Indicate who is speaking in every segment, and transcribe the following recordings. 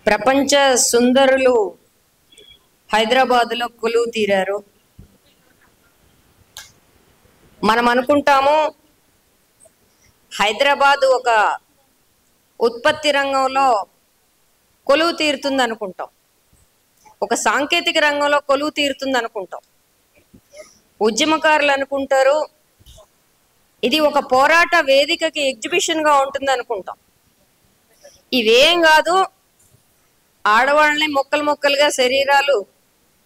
Speaker 1: ప్రపంచ సుందరులు హైదరాబాద్లో కొలువు తీరారు. మనం అనుకుంటాము హైదరాబాద్ ఒక ఉత్పత్తి రంగంలో కొలువు తీరుతుంది అనుకుంటాం, ఒక సాంకేతిక రంగంలో కొలువు తీరుతుంది అనుకుంటాం. ఉద్యమకారులు అనుకుంటారు ఇది ఒక పోరాట వేదికకి ఎగ్జిబిషన్గా ఉంటుంది అనుకుంటాం. ఇవేం కాదు, ఆడవాళ్ళని మొక్కలు మొక్కలుగా శరీరాలు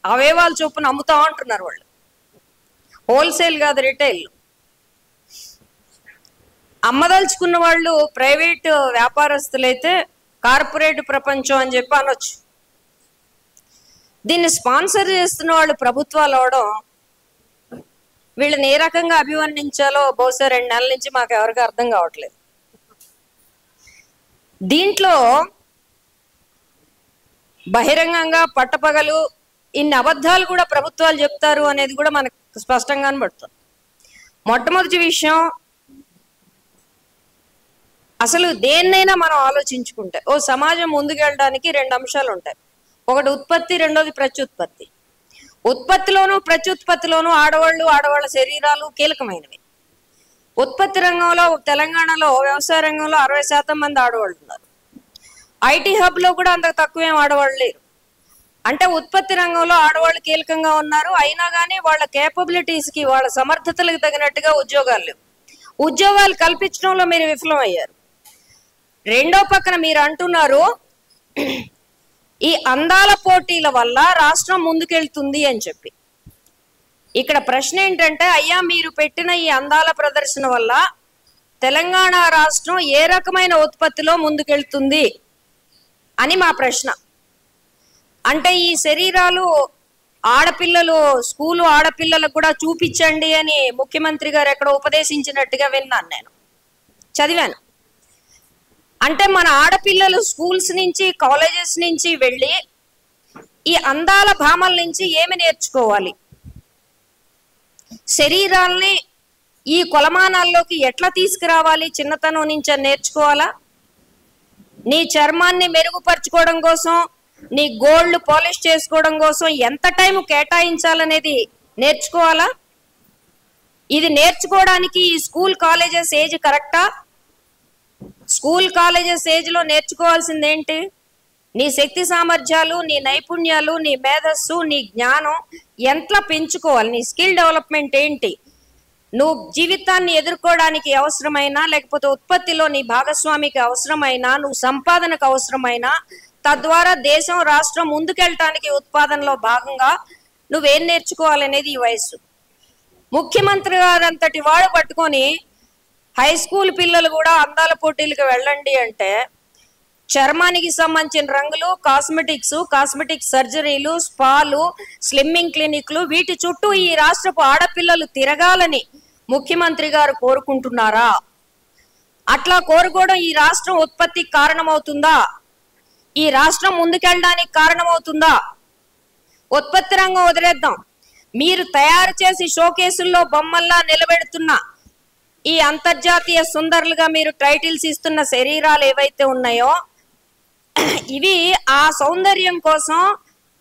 Speaker 1: అవయవాలు చొప్పున అమ్ముతా ఉంటున్నారు వాళ్ళు. హోల్సేల్ కాదు, రిటైల్. అమ్మదలుచుకున్న వాళ్ళు ప్రైవేట్ వ్యాపారస్తులైతే కార్పొరేట్ ప్రపంచం అని చెప్పి అనొచ్చు. దీన్ని స్పాన్సర్ చేస్తున్న వాళ్ళు ప్రభుత్వాలు అవడం, వీళ్ళని ఏ రకంగా అభివర్ణించాలో బహుశా 2 నెలల నుంచి మాకు ఎవరికి అర్థం కావట్లేదు. దీంట్లో బహిరంగంగా పట్టపగలు ఇన్ని అబద్ధాలు కూడా ప్రభుత్వాలు చెప్తారు అనేది కూడా మనకు స్పష్టంగా కనబడుతుంది. మొట్టమొదటి విషయం, అసలు దేన్నైనా మనం ఆలోచించుకుంటే ఓ సమాజం ముందుకెళ్ళడానికి 2 అంశాలు ఉంటాయి. ఒకటి ఉత్పత్తి, రెండోది ప్రత్యుత్పత్తి. ఉత్పత్తిలోను ప్రత్యుత్పత్తిలోను ఆడవాళ్ళ శరీరాలు కీలకమైనవి. ఉత్పత్తి రంగంలో తెలంగాణలో వ్యవసాయ రంగంలో 60% మంది ఆడవాళ్ళు ఉన్నారు. ఐటీ హబ్లో కూడా అంత తక్కువేం ఆడవాళ్ళు లేరు. అంటే ఉత్పత్తి రంగంలో ఆడవాళ్ళు కీలకంగా ఉన్నారు. అయినా కానీ వాళ్ళ కేపబిలిటీస్కి, వాళ్ళ సమర్థతలకు తగినట్టుగా ఉద్యోగాలు లేవు. ఉద్యోగాలు కల్పించడంలో మీరు విఫలమయ్యారు. రెండో పక్కన మీరు అంటున్నారు ఈ అందాల పోటీల వల్ల రాష్ట్రం ముందుకెళ్తుంది అని చెప్పి. ఇక్కడ ప్రశ్న ఏంటంటే, అయ్యా మీరు పెట్టిన ఈ అందాల ప్రదర్శన వల్ల తెలంగాణ రాష్ట్రం ఏ రకమైన ఉత్పత్తిలో ముందుకెళ్తుంది అని మా ప్రశ్న. అంటే ఈ శరీరాలు ఆడపిల్లలు, స్కూలు ఆడపిల్లలకు కూడా చూపించండి అని ముఖ్యమంత్రి గారు ఎక్కడ ఉపదేశించినట్టుగా విన్నాను, నేను చదివాను. అంటే మన ఆడపిల్లలు స్కూల్స్ నుంచి, కాలేజెస్ నుంచి వెళ్ళి ఈ అందాల భామల నుంచి ఏమి నేర్చుకోవాలి, శరీరాల్ని ఈ కొలమానాల్లోకి ఎట్లా తీసుకురావాలి, చిన్నతనం నుంచి నేర్చుకోవాలా? నీ చర్మాన్ని మెరుగుపరచుకోవడం కోసం, నీ గోల్డ్ పాలిష్ చేసుకోవడం కోసం ఎంత టైం కేటాయించాలనేది నేర్చుకోవాలా? ఇది నేర్చుకోవడానికి ఈ స్కూల్ కాలేజెస్ ఏజ్ కరెక్టా? స్కూల్ కాలేజెస్ ఏజ్లో నేర్చుకోవాల్సింది ఏంటి? నీ శక్తి సామర్థ్యాలు, నీ నైపుణ్యాలు, నీ మేధస్సు, నీ జ్ఞానం ఎంత పెంచుకోవాలి, నీ స్కిల్ డెవలప్మెంట్ ఏంటి, నువ్వు జీవితాన్ని ఎదుర్కోవడానికి అవసరమైన, లేకపోతే ఉత్పత్తిలో నీ భాగస్వామికి అవసరమైన, నువ్వు సంపాదనకు అవసరమైన, తద్వారా దేశం రాష్ట్రం ముందుకెళ్ళటానికి ఉత్పాదనలో భాగంగా నువ్వేం నేర్చుకోవాలనేది ఈ వయస్సు. ముఖ్యమంత్రి గారంతటి వాడు పట్టుకొని హై స్కూల్ పిల్లలు కూడా అందాల పోటీలకు వెళ్ళండి అంటే, చర్మానికి సంబంధించిన రంగులు, కాస్మెటిక్ సర్జరీలు, స్పాలు, స్లిమ్మింగ్ క్లినిక్లు, వీటి చుట్టూ ఈ రాష్ట్రపు ఆడపిల్లలు తిరగాలని ముఖ్యమంత్రి గారు కోరుకుంటున్నారా? అట్లా కోరుకోవడం ఈ రాష్ట్రం ఉత్పత్తికి కారణమవుతుందా? ఈ రాష్ట్రం ముందుకెళ్ళడానికి కారణమవుతుందా? ఉత్పత్తి రంగం వదిలేద్దాం. మీరు తయారు చేసి షోకేసుల్లో బొమ్మల్లా నిలబెడుతున్న ఈ అంతర్జాతీయ సుందరులుగా మీరు టైటిల్స్ ఇస్తున్న శరీరాలు ఏవైతే ఉన్నాయో, ఇవి ఆ సౌందర్యం కోసం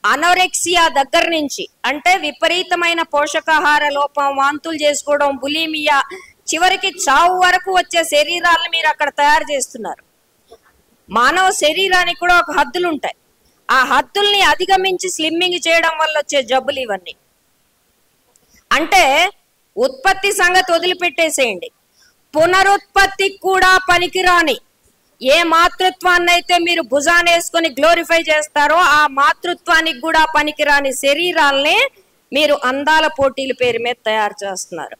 Speaker 1: అనోరెక్సియా దగ్గర నుంచి, అంటే విపరీతమైన పోషకాహార లోపం, వాంతులు చేసుకోవడం, బులిమియా, చివరికి చావు వరకు వచ్చే శరీరాలను మీరు అక్కడ తయారు చేస్తున్నారు. మానవ శరీరానికి కూడా ఒక హద్దులు ఉంటాయి. ఆ హద్దుల్ని అధిగమించి స్లిమ్మింగ్ చేయడం వల్ల వచ్చే జబ్బులు ఇవన్నీ. అంటే ఉత్పత్తి సంగతి వదిలిపెట్టేసేయండి. పునరుత్పత్తికి కూడా పనికిరాని ఏ మాతృత్వాన్ని అయితే మీరు భుజాన్ని వేసుకొని గ్లోరిఫై చేస్తారో, ఆ మాతృత్వానికి కూడా పనికిరాని శరీరాల్ని మీరు అందాల పోటీల పేరు మీద తయారు చేస్తున్నారు.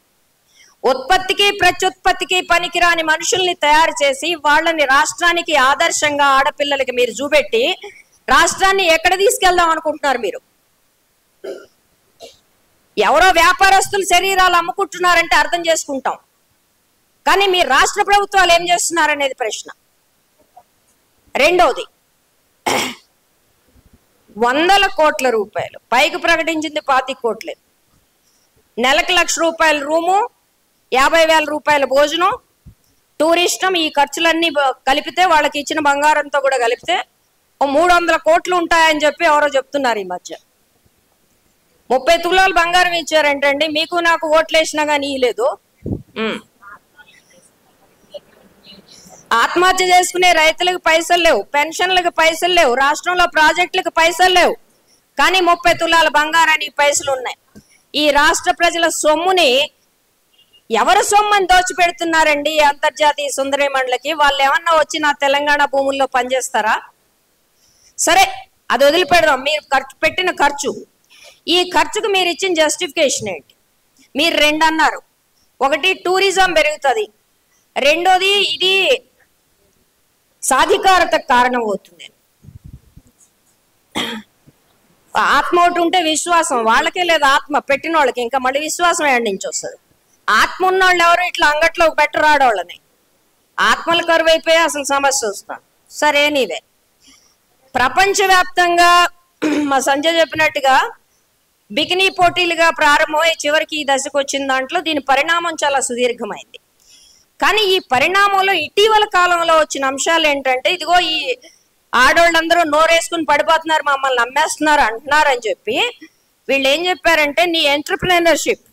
Speaker 1: ఉత్పత్తికి ప్రత్యుత్పత్తికి పనికిరాని మనుషుల్ని తయారు చేసి వాళ్ళని రాష్ట్రానికి ఆదర్శంగా ఆడపిల్లలకి మీరు చూపెట్టి రాష్ట్రాన్ని ఎక్కడ తీసుకెళ్దాం అనుకుంటున్నారు మీరు? ఎవరో వ్యాపారస్తులు శరీరాలు అమ్ముకుంటున్నారంటే అర్థం చేసుకుంటాం, కానీ మీ రాష్ట్ర ప్రభుత్వాలు ఏం చేస్తున్నారనేది ప్రశ్న. రెండోది, 100 కోట్ల రూపాయలు, పైకి ప్రకటించింది 25 కోట్లే, నెలకు 1,00,000 రూపాయల రూము, 50,000 రూపాయల భోజనం, టూరిస్టం, ఈ ఖర్చులన్నీ కలిపితే, వాళ్ళకి ఇచ్చిన బంగారంతో కూడా కలిపితే 300 కోట్లు ఉంటాయని చెప్పి ఎవరో చెప్తున్నారు ఈ మధ్య. 30 తులాలు బంగారం ఇచ్చారంటండి, మీకు నాకు ఓట్లు వేసినా కానీ ఇవ్వలేదు. ఆత్మహత్య చేసుకునే రైతులకు పైసలు లేవు, పెన్షన్లకు పైసలు లేవు, రాష్ట్రంలో ప్రాజెక్టులకు పైసలు లేవు, కానీ 30 తులాల బంగారానికి పైసలు ఉన్నాయి. ఈ రాష్ట్ర ప్రజల సొమ్ముని ఎవరు సొమ్మని దోచిపెడుతున్నారండి ఈ అంతర్జాతీయ సుందరి మండలికి? వాళ్ళు ఏమన్నా వచ్చి నా తెలంగాణ భూముల్లో పనిచేస్తారా? సరే, అది వదిలిపెడదాం. మీరు పెట్టిన ఖర్చు, ఈ ఖర్చుకు మీరు ఇచ్చిన జస్టిఫికేషన్ ఏంటి? మీరు 2 అన్నారు. ఒకటి టూరిజం పెరుగుతుంది, రెండోది ఇది సాధికారతకు కారణం అవుతుంది. ఆత్మ ఒకటి ఉంటే విశ్వాసం, వాళ్ళకే లేదు ఆత్మ పెట్టిన వాళ్ళకి, ఇంకా మళ్ళీ విశ్వాసం ఏడు నుంచి వస్తుంది? ఆత్మ ఉన్న వాళ్ళు ఎవరు ఇట్లా అంగట్లో బెటర్ ఆడవాళ్ళని? ఆత్మలు కరువు అయిపోయి అసలు సమస్య వస్తాను. సరే, నీవే ప్రపంచవ్యాప్తంగా మా సంజయ్ చెప్పినట్టుగా బికినీ పోటీలుగా ప్రారంభమై చివరికి ఈ దశకు వచ్చిన దాంట్లో దీని పరిణామం చాలా సుదీర్ఘమైంది. కానీ ఈ పరిణామంలో ఇటీవల కాలంలో వచ్చిన అంశాలు ఏంటంటే, ఇదిగో ఈ ఆడవాళ్ళందరూ నోరేసుకుని పడిపోతున్నారు, మమ్మల్ని నమ్మేస్తున్నారు అంటున్నారని చెప్పి వీళ్ళు ఏం చెప్పారంటే, నీ ఎంటర్‌ప్రెన్యూర్‌షిప్,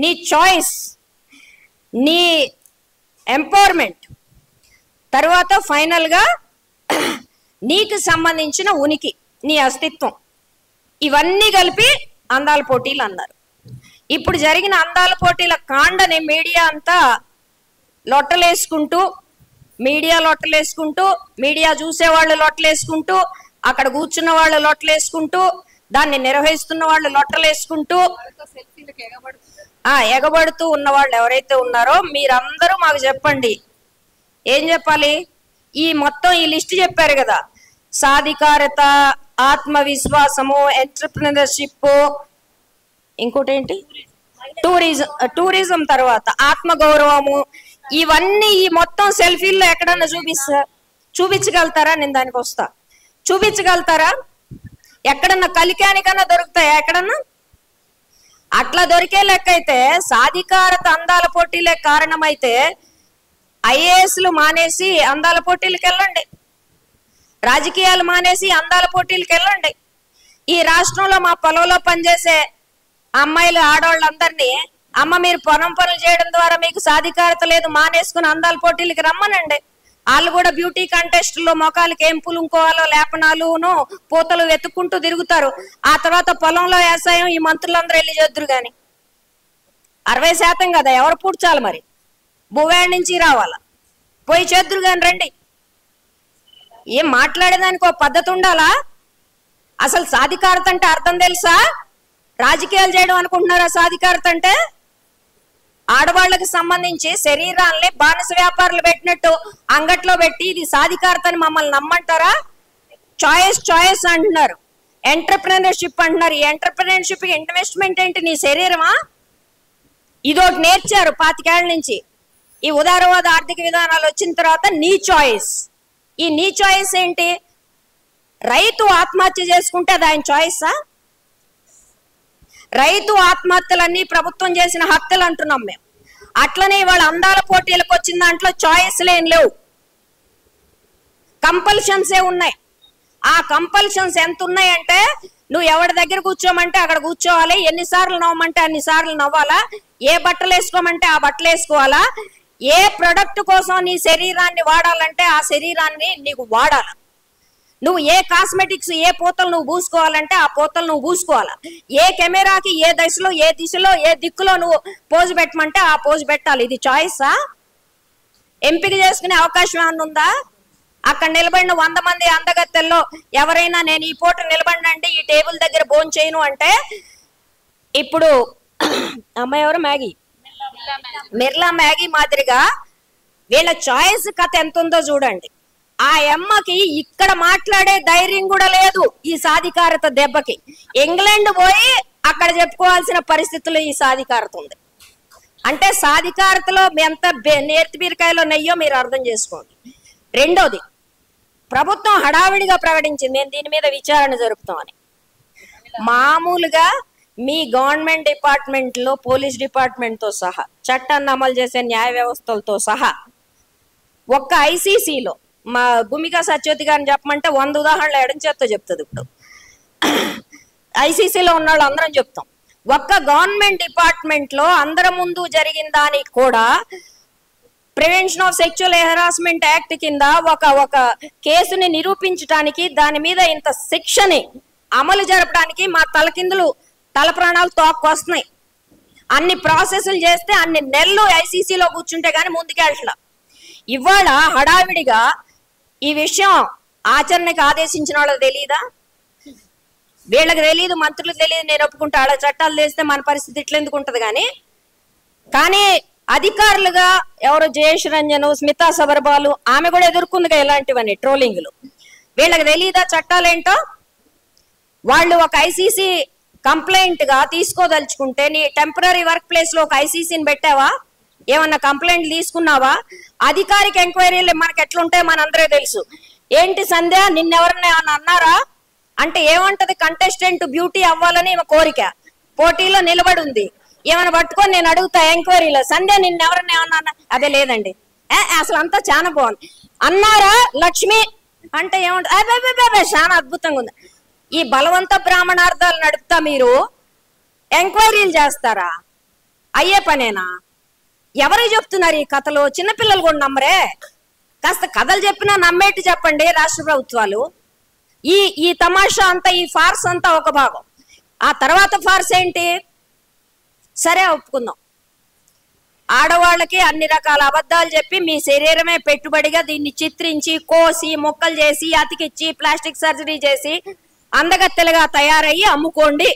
Speaker 1: నీ చాయిస్, నీ ఎంపవర్మెంట్, తర్వాత ఫైనల్గా నీకు సంబంధించిన ఉనికి, నీ అస్తిత్వం, ఇవన్నీ కలిపి అందాల పోటీలు అన్నారు. ఇప్పుడు జరిగిన అందాల పోటీల కాండని మీడియా అంతా లొట్టలేసుకుంటూ, మీడియా చూసేవాళ్ళు లొట్టలేసుకుంటూ, అక్కడ కూర్చున్న వాళ్ళు లొట్టలేసుకుంటూ, దాన్ని నిర్వహిస్తున్న వాళ్ళు లొట్టలేసుకుంటూ ఎగబడుతూ ఉన్న వాళ్ళు ఎవరైతే ఉన్నారో మీరందరూ మాకు చెప్పండి, ఏం చెప్పాలి? ఈ మొత్తం ఈ లిస్ట్ చెప్పారు కదా, సాధికారత, ఆత్మవిశ్వాసము, ఎంటర్‌ప్రెన్యూర్‌షిప్, ఇంకోటి ఏంటి, టూరిజం, తర్వాత ఆత్మగౌరవము, ఇవన్నీ ఈ మొత్తం సెల్ఫీల్లో ఎక్కడన్నా చూపించగలుగుతారా? నేను దానికి వస్తా. చూపించగలుగుతారా? ఎక్కడన్నా కలికానికన్నా దొరుకుతాయా? ఎక్కడన్నా అట్లా దొరికే లెక్క అయితే, సాధికారత అందాల పోటీలే కారణమైతే ఐఏఎస్లు మానేసి అందాల పోటీలకు వెళ్ళండి, రాజకీయాలు మానేసి అందాల పోటీలకు వెళ్ళండి. ఈ రాష్ట్రంలో మా పొలంలో పనిచేసే అమ్మాయిలు, ఆడవాళ్ళందరినీ, అమ్మ మీరు పొలం పనులు చేయడం ద్వారా మీకు సాధికారత లేదు, మానేసుకుని అందాల పోటీలకి రమ్మనండి. వాళ్ళు కూడా బ్యూటీ కంటెస్ట్లో మొఖాలకి ఏం పులుంకోవాలో లేపనాలును పూతలు వెతుక్కుంటూ తిరుగుతారు. ఆ తర్వాత పొలంలో వ్యవసాయం ఈ మంత్రులందరూ వెళ్ళి చేద్దరు. కానీ 60% కదా, ఎవరు పూడ్చాలి మరి? భూవేడి నుంచి రావాలా, పోయి చేద్దరు కానీ రండి. ఏం మాట్లాడేదానికి ఒక పద్ధతి ఉండాలా? అసలు సాధికారత అంటే అర్థం తెలుసా? రాజకీయాలు చేయడం అనుకుంటున్నారా సాధికారత అంటే? ఆడవాళ్ళకి సంబంధించి శరీరాల్ని బానిస వ్యాపారులు పెట్టినట్టు అంగట్లో పెట్టి ఇది సాధికారతని మమ్మల్ని నమ్మంటారా? చాయిస్ అంటున్నారు, ఎంటర్‌ప్రెన్యూర్‌షిప్ అంటున్నారు. ఈ ఎంటర్‌ప్రెన్యూర్‌షిప్ ఇన్వెస్ట్మెంట్ ఏంటి? నీ శరీరమా? ఇదొకటి నేర్చారు 25 ఏళ్ల నుంచి. ఈ ఉదారవాద ఆర్థిక విధానాలు వచ్చిన తర్వాత నీ చాయిస్. ఈ నీ చాయిస్ ఏంటి? రైతు ఆత్మహత్య చేసుకుంటే అది ఆయన చాయిసా? రైతు ఆత్మహత్యలన్నీ ప్రభుత్వం చేసిన హత్యలు అంటున్నాం మేము. అట్లనే ఇవాళ అందాల పోటీలకు వచ్చిన దాంట్లో చాయిస్లు ఏం లేవు, కంపల్షన్సే ఉన్నాయి. ఆ కంపల్షన్స్ ఎంత ఉన్నాయంటే, నువ్వు ఎవరి దగ్గర కూర్చోమంటే అక్కడ కూర్చోవాలి, ఎన్నిసార్లు నవ్వమంటే అన్నిసార్లు నవ్వాలా, ఏ బట్టలు వేసుకోమంటే ఆ బట్టలు వేసుకోవాలా, ఏ ప్రొడక్ట్ కోసం నీ శరీరాన్ని వాడాలంటే ఆ శరీరాన్ని నీకు వాడాలా, నువ్వు ఏ కాస్మెటిక్స్, ఏ పూతలు నువ్వు పూసుకోవాలంటే ఆ పూతలు నువ్వు పూసుకోవాలా, ఏ కెమెరాకి ఏ దిశలో ఏ దిక్కులో నువ్వు పోజు పెట్టమంటే ఆ పోజు పెట్టాలి. ఇది చాయిసా? ఎంపిక చేసుకునే అవకాశం ఏమన్నా ఉందా? అక్కడ నిలబడిన 100 మంది అందగత్తెల్లో ఎవరైనా నేను ఈ పూట నిలబడినంటే ఈ టేబుల్ దగ్గర భోజనం చేయను అంటే, ఇప్పుడు అమ్మాయి ఎవరు, మిర్లా మ్యాగీ మాదిరిగా వీళ్ళ చాయిస్ కథ ఎంత ఉందో చూడండి. ఆ అమ్మకి ఇక్కడ మాట్లాడే ధైర్యం కూడా లేదు ఈ సాధికారత దెబ్బకి. ఇంగ్లాండ్ పోయి అక్కడ చెప్పుకోవాల్సిన పరిస్థితుల్లో ఈ సాధికారత ఉంది. అంటే సాధికారతలో ఎంత నేర్తి బీరకాయలో నెయ్యో మీరు అర్థం చేసుకోండి. రెండోది, ప్రభుత్వం హడావిడిగా ప్రకటించింది మేము దీని మీద విచారణ జరుపుతామని. మామూలుగా మీ గవర్నమెంట్ డిపార్ట్మెంట్లో, పోలీస్ డిపార్ట్మెంట్తో సహా, చట్టాన్ని అమలు చేసే న్యాయ వ్యవస్థలతో సహా, ఒక్క ఐసీసీలో మా భూమికా సత్యవతి గారిని చెప్పమంటే 100 ఉదాహరణలు ఎడం చేత్తో చెప్తుంది. ఇప్పుడు ఐసీసీలో ఉన్న వాళ్ళు అందరం చెప్తాం. ఒక్క గవర్నమెంట్ డిపార్ట్మెంట్ లో అందరి ముందు జరిగిన దానికి కూడా prevention of sexual harassment act కింద ఒక కేసుని నిరూపించడానికి, దాని మీద ఇంత శిక్షని అమలు జరపడానికి మా తల ప్రాణాలు తోక్కొస్తున్నాయి. అన్ని ప్రాసెస్లు చేస్తే అన్ని నెలలు ఐసీసీలో కూర్చుంటే గానీ ముందుకెళ్ళట్లా. ఇవాళ హడావిడిగా ఈ విషయం ఆచరణకి ఆదేశించిన వాళ్ళకి తెలియదా? వీళ్ళకి తెలియదు, మంత్రులకు తెలియదు, నేను ఒప్పుకుంటా. ఆడ చట్టాలు తెస్తే మన పరిస్థితి ఇట్లెందుకు ఉంటది. కానీ అధికారులుగా ఎవరు జయేష్ రంజన్, స్మితా సబర్వాల్, ఆమె కూడా ఎదుర్కొందిగా ఇలాంటివన్నీ ట్రోలింగ్లు. వీళ్ళకి తెలియదా చట్టాలేంటో? వాళ్ళు ఒక ఐసీసీ కంప్లైంట్ గా తీసుకోదలుచుకుంటే, నీ టెంపరీ వర్క్ ప్లేస్ లో ఒక ఐసీసీని పెట్టావా? ఏమన్నా కంప్లైంట్ తీసుకున్నావా? అధికారిక ఎంక్వైరీలు మనకి ఎట్లుంటాయి మనందరూ తెలుసు. ఏంటి సంధ్య, నిన్నెవరన్నా అన్నారా అంటే ఏమంటది? కంటెస్టెంట్ బ్యూటీ అవ్వాలని కోరిక, పోటీలో నిలబడి ఉంది. ఏమైనా పట్టుకొని నేను అడుగుతా ఎంక్వైరీలో, సంధ్య నిన్నెవరన్నా ఏమన్నా? అదే లేదండి, అసలు అంతా చాలా బాగుంది. అన్నారా లక్ష్మి అంటే ఏమంటుంది? అదే చాలా అద్భుతంగా ఉంది. ఈ బలవంత బ్రాహ్మణార్థాలు నడుపుతా మీరు ఎంక్వైరీలు చేస్తారా? అయ్యే పనేనా? ఎవరికి చెప్తున్నారు ఈ కథలు? చిన్నపిల్లలు కూడా నమ్మరే. కాస్త కథలు చెప్పినా నమ్మేటి చెప్పండి రాష్ట్ర ప్రభుత్వాలు. ఈ తమాషా అంతా, ఈ ఫార్స్ అంతా ఒక భాగం. ఆ తర్వాత ఫార్స్ ఏంటి? సరే ఒప్పుకుందాం, ఆడవాళ్ళకి అన్ని రకాల అబద్ధాలు చెప్పి మీ శరీరమే పెట్టుబడిగా దీన్ని చిత్రించి, కోసి, మొక్కలు చేసి, అతికిచ్చి, ప్లాస్టిక్ సర్జరీ చేసి అందగత్తెలుగా తయారయ్యి అమ్ముకోండి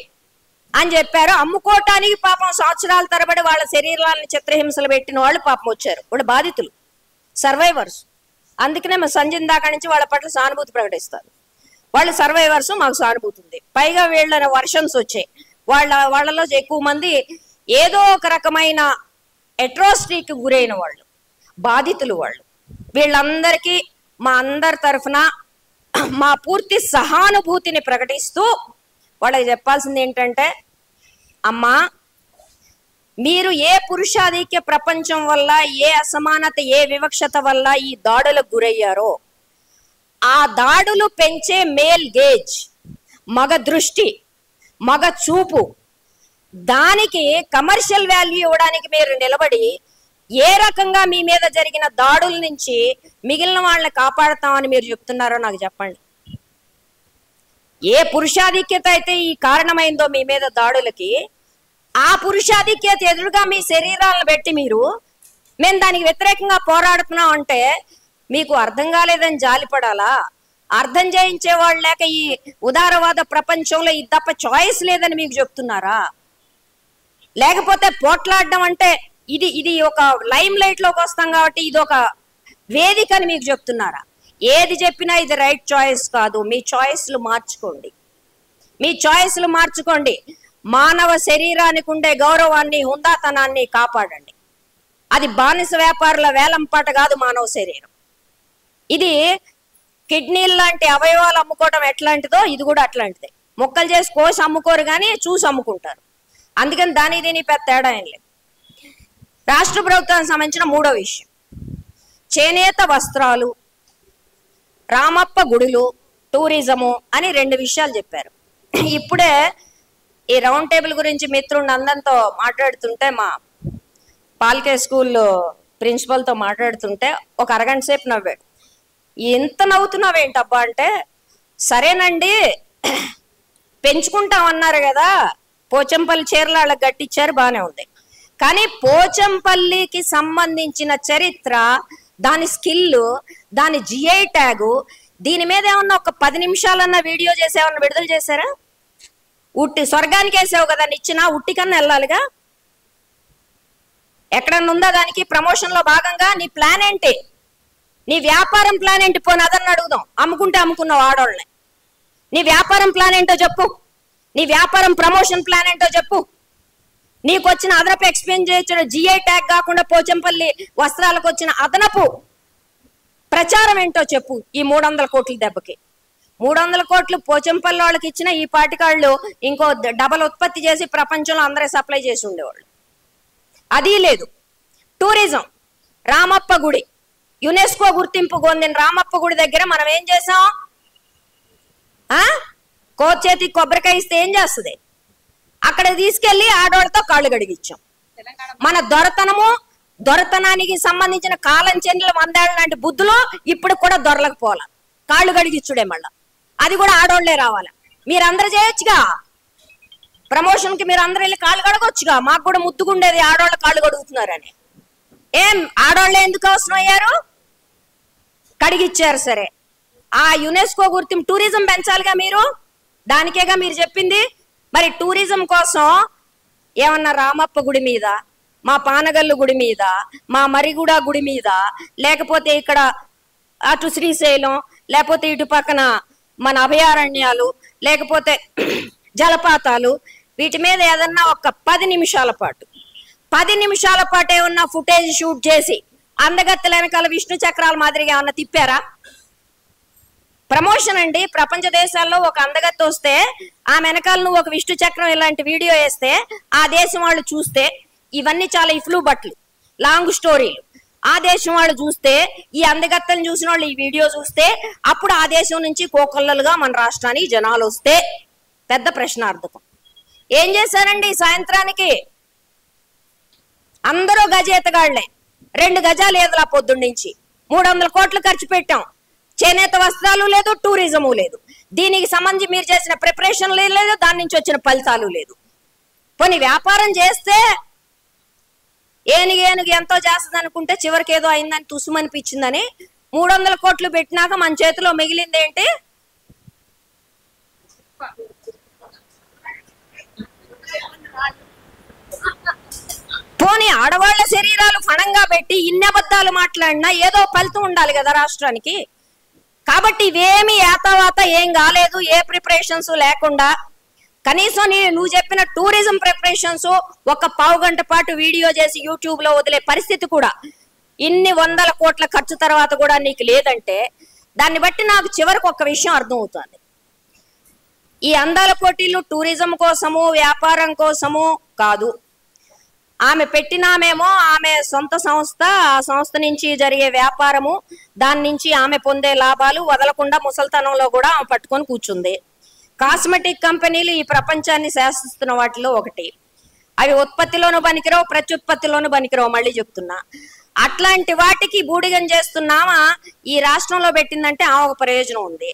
Speaker 1: అని చెప్పారు. అమ్ముకోవటానికి పాపం సంవత్సరాల తరబడి వాళ్ళ శరీరాలను చిత్రహింసలు పెట్టిన వాళ్ళు పాపం వచ్చారు. వాళ్ళు బాధితులు, సర్వైవర్స్. అందుకనే మా సంజయ్ దాకా నుంచి వాళ్ళ పట్ల సానుభూతి ప్రకటిస్తారు. వాళ్ళు సర్వైవర్స్, మాకు సానుభూతి ఉంది. పైగా వీళ్ళ వర్షన్స్ వచ్చాయి. వాళ్ళలో ఎక్కువ మంది ఏదో ఒక రకమైన అట్రాసిటీకి గురైన వాళ్ళు, బాధితులు వాళ్ళు. వీళ్ళందరికీ మా అందరి తరఫున మా పూర్తి సహానుభూతిని ప్రకటిస్తూ వాళ్ళకి చెప్పాల్సింది ఏంటంటే, అమ్మా, మీరు ఏ పురుషాధిక్య ప్రపంచం వల్ల, ఏ అసమానత, ఏ వివక్షత వల్ల ఈ దాడులకు గురయ్యారో, ఆ దాడులు పెంచే మేల్ గేజ్, మగ దృష్టి, మగ చూపు, దానికి కమర్షియల్ వాల్యూ ఇవ్వడానికి మీరు నిలబడి ఏ రకంగా మీ మీద జరిగిన దాడుల నుంచి మిగిలిన వాళ్ళని కాపాడుతామని మీరు చెప్తున్నారో నాకు చెప్పండి. ఏ పురుషాధిక్యత అయితే ఈ కారణమైందో మీ మీద దాడులకి, ఆ పురుషాధిక్యత ఎదురుగా మీ శరీరాలను పెట్టి మేము దానికి వ్యతిరేకంగా పోరాడుతున్నాం అంటే మీకు అర్థం కాలేదని జాలిపడాలా? అర్థం చేయించే వాళ్ళు లేక ఈ ఉదారవాద ప్రపంచంలో ఇది తప్ప చాయిస్ లేదని మీకు చెప్తున్నారా? లేకపోతే పోట్లాడడం అంటే ఇది ఒక లైమ్ లైట్ లోకి వస్తాం కాబట్టి ఇది ఒక వేదిక అని మీకు చెప్తున్నారా? ఏది చెప్పినా ఇది రైట్ చాయిస్ కాదు. మీ చాయిస్లు మార్చుకోండి, మీ చాయిస్లు మార్చుకోండి. మానవ శరీరానికి ఉండే గౌరవాన్ని, హుందాతనాన్ని కాపాడండి. అది బానిస వ్యాపారుల వేలంపాట కాదు మానవ శరీరం. ఇది కిడ్నీలు లాంటి అవయవాలు అమ్ముకోవడం ఎట్లాంటిదో ఇది కూడా అట్లాంటిదే. మొక్కలు చేసి కోసి అమ్ముకోరు కానీ చూసి అమ్ముకుంటారు. అందుకని దీని పెద్ద తేడా ఏం లేదు. రాష్ట్ర ప్రభుత్వానికి సంబంధించిన మూడో విషయం, చేనేత వస్త్రాలు, రామప్ప గుడులు, టూరిజము అని 2 విషయాలు చెప్పారు. ఇప్పుడే ఈ రౌండ్ టేబుల్ గురించి మిత్రుడు అందరితో మాట్లాడుతుంటే, మా పాల్కే స్కూల్ ప్రిన్సిపల్తో మాట్లాడుతుంటే ఒక అరగంట సేపు నవ్వాడు. ఎంత నవ్వుతున్నావేంటబ్బా అంటే, సరేనండి పెంచుకుంటామన్నారు కదా, పోచంపల్లి చీరలు వాళ్ళకి గట్టిచ్చారు, బాగానే ఉంది. కానీ పోచంపల్లికి సంబంధించిన చరిత్ర, దాని స్కిల్, దాని జిఐ ట్యాగు, దీని మీద ఏమన్నా ఒక 10 నిమిషాలన్నా వీడియో చేసి ఏమన్నా విడుదల చేశారా? ఉట్టి స్వర్గానికి వేసావు కదా నిచ్చిన, ఉట్టి కన్నా వెళ్ళాలిగా. ఎక్కడన్నా ఉందా దానికి ప్రమోషన్ లో భాగంగా? నీ ప్లాన్ ఏంటి? నీ వ్యాపారం ప్లాన్ ఏంటి? పోనీ అదన్నా అడుగుదాం. అమ్ముకుంటే అమ్ముకున్నావు ఆడోళ్ళని. నీ వ్యాపారం ప్లాన్ ఏంటో చెప్పు. నీ వ్యాపారం ప్రమోషన్ ప్లాన్ ఏంటో చెప్పు. నీకు వచ్చిన అదనపు ఎక్స్పెండిచర్, జిఐ ట్యాగ్ కాకుండా పోచంపల్లి వస్త్రాలకు వచ్చిన అదనపు ప్రచారం ఏంటో చెప్పు. ఈ 300 కోట్ల దెబ్బకి 300 కోట్లు పోచంపల్లి వాళ్ళకి ఇచ్చిన ఈ పాటికాళ్ళు ఇంకో డబల్ ఉత్పత్తి చేసి ప్రపంచంలో అందరూ సప్లై చేసి ఉండేవాళ్ళు. అది లేదు. టూరిజం, రామప్ప గుడి, యునెస్కో గుర్తింపు పొందిన రామప్ప గుడి దగ్గర మనం ఏం చేసాం? కోచేతి కొబ్బరికాయ ఇస్తే ఏం చేస్తుంది? అక్కడ తీసుకెళ్లి ఆడవాళ్ళతో కాళ్ళు గడిగిచ్చాం. మన దొరతనానికి సంబంధించిన కాలం చెందిన 100 ఏళ్ల లాంటి బుద్ధులు ఇప్పుడు కూడా దొరలకు పోలా, కాళ్ళు గడిగిచ్చుడే మళ్ళా. అది కూడా ఆడవాళ్లే రావాలా. మీరందరూ చేయొచ్చుగా, ప్రమోషన్ కి మీరు అందరూ వెళ్ళి కాళ్ళు కడగొచ్చుగా. మాకు కూడా ముద్దుగుండేది ఆడవాళ్ళు కాళ్ళు కడుగుతున్నారని. ఏం ఆడవాళ్ళే ఎందుకు అవసరం అయ్యారు? కడిగిచ్చారు. సరే, ఆ యునెస్కో గుర్తింపు టూరిజం పెంచాలిగా మీరు, దానికేగా మీరు చెప్పింది. మరి టూరిజం కోసం ఏమన్నా రామప్ప గుడి మీద, మా పానగల్లు గుడి మీద, మా మరిగూడ గుడి మీద, లేకపోతే ఇక్కడ అటు శ్రీశైలం, లేకపోతే ఇటు పక్కన మన అభయారణ్యాలు, లేకపోతే జలపాతాలు, వీటి మీద ఏదన్నా ఒక 10 నిమిషాల పాటు ఏమన్నా ఫుటేజ్ షూట్ చేసి అందగత్తెల వెనకాల విష్ణు చక్రాల మాదిరిగా ఏమన్నా తిప్పారా? ప్రమోషన్ అండి. ప్రపంచ దేశాల్లో ఒక అందగత్తె వస్తే ఆ వెనకాల నువ్వు ఒక విష్ణు చక్రం ఇలాంటి వీడియో వేస్తే ఆ దేశం వాళ్ళు చూస్తే, ఇవన్నీ చాలా ఇఫ్లూ బట్టలు, లాంగ్ స్టోరీలు, ఆ దేశం వాళ్ళు చూస్తే, ఈ అందగత్తెలను చూసిన వాళ్ళు ఈ వీడియో చూస్తే, అప్పుడు ఆ దేశం నుంచి కోకొల్లలుగా మన రాష్ట్రానికి జనాలు వస్తే పెద్ద ప్రశ్నార్థకం. ఏం చేశారండి సాయంత్రానికి? అందరూ గజేతగాళ్లే. 2 గజాలు ఏదలా పొద్దున్నుంచి 300 కోట్లు ఖర్చు పెట్టాం. చేనేత వస్త్రాలు లేదు, టూరిజము లేదు. దీనికి సంబంధించి మీరు చేసిన ప్రిపరేషన్ లేదు, దాని నుంచి వచ్చిన ఫలితాలు లేదు. పోనీ వ్యాపారం చేస్తే ఏనుగు ఎంతో చేస్తుంది అనుకుంటే చివరికి ఏదో అయిందని తుసుమనిపించిందని 300 కోట్లు పెట్టినాక మన చేతిలో మిగిలింది ఏంటి? పోనీ ఆడవాళ్ల శరీరాలు ఫణంగా పెట్టి ఇన్ని అబద్ధాలు మాట్లాడినా ఏదో ఫలితం ఉండాలి కదా రాష్ట్రానికి. కాబట్టి ఇవేమి ఏతావాత ఏం కాలేదు, ఏ ప్రిపరేషన్స్ లేకుండా కనీసం నువ్వు చెప్పిన టూరిజం ప్రిపరేషన్స్ ఒక 1/2 గంట పాటు వీడియో చేసి యూట్యూబ్ లో వదిలే పరిస్థితి కూడా ఇన్ని 100 కోట్ల ఖర్చు తర్వాత కూడా నీకు లేదంటే, దాన్ని బట్టి నాకు చివరికి ఒక విషయం అర్థమవుతుంది. ఈ అందాల పోటీలు టూరిజం కోసము, వ్యాపారం కోసము కాదు. ఆమె పెట్టినామేమో ఆమె సొంత సంస్థ, ఆ సంస్థ నుంచి జరిగే వ్యాపారము, దాని నుంచి ఆమె పొందే లాభాలు వదలకుండా ముసల్తనంలో కూడా ఆమె పట్టుకొని కూర్చుంది. కాస్మెటిక్ కంపెనీలు ఈ ప్రపంచాన్ని శాసిస్తున్న వాటిలో ఒకటి. అవి ఉత్పత్తిలోనూ పనికిరావు, ప్రత్యుత్పత్తిలోనూ పనికిరావు. మళ్ళీ చెప్తున్నా, అట్లాంటి వాటికి బూడిగం చేస్తున్నామా ఈ రాష్ట్రంలో పెట్టిందంటే ఆ ఒక ప్రయోజనం ఉంది.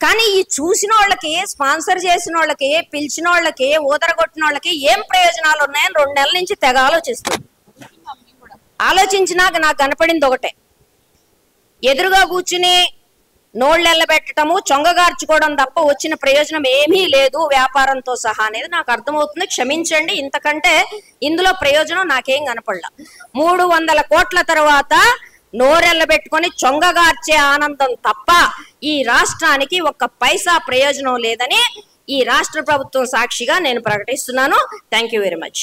Speaker 1: కానీ ఈ చూసిన వాళ్ళకి, స్పాన్సర్ చేసిన వాళ్ళకి, పిలిచిన వాళ్ళకి, ఊదరగొట్టిన వాళ్ళకి ఏం ప్రయోజనాలు ఉన్నాయని 2 నెలల నుంచి తెగ ఆలోచించినాక నాకు కనపడింది ఒకటే. ఎదురుగా కూర్చుని నోళ్ళెల్ల పెట్టడము, చొంగగార్చుకోవడం తప్ప వచ్చిన ప్రయోజనం ఏమీ లేదు వ్యాపారంతో సహా అనేది నాకు అర్థమవుతుంది. క్షమించండి, ఇంతకంటే ఇందులో ప్రయోజనం నాకేం కనపడలా. 300 కోట్ల తర్వాత నోరెళ్ళ పెట్టుకొని చొంగగార్చే ఆనందం తప్ప ఈ రాష్ట్రానికి 1 పైసా ప్రయోజనం లేదని ఈ రాష్ట్ర ప్రభుత్వం సాక్షిగా నేను ప్రకటిస్తున్నాను. Thank you very much.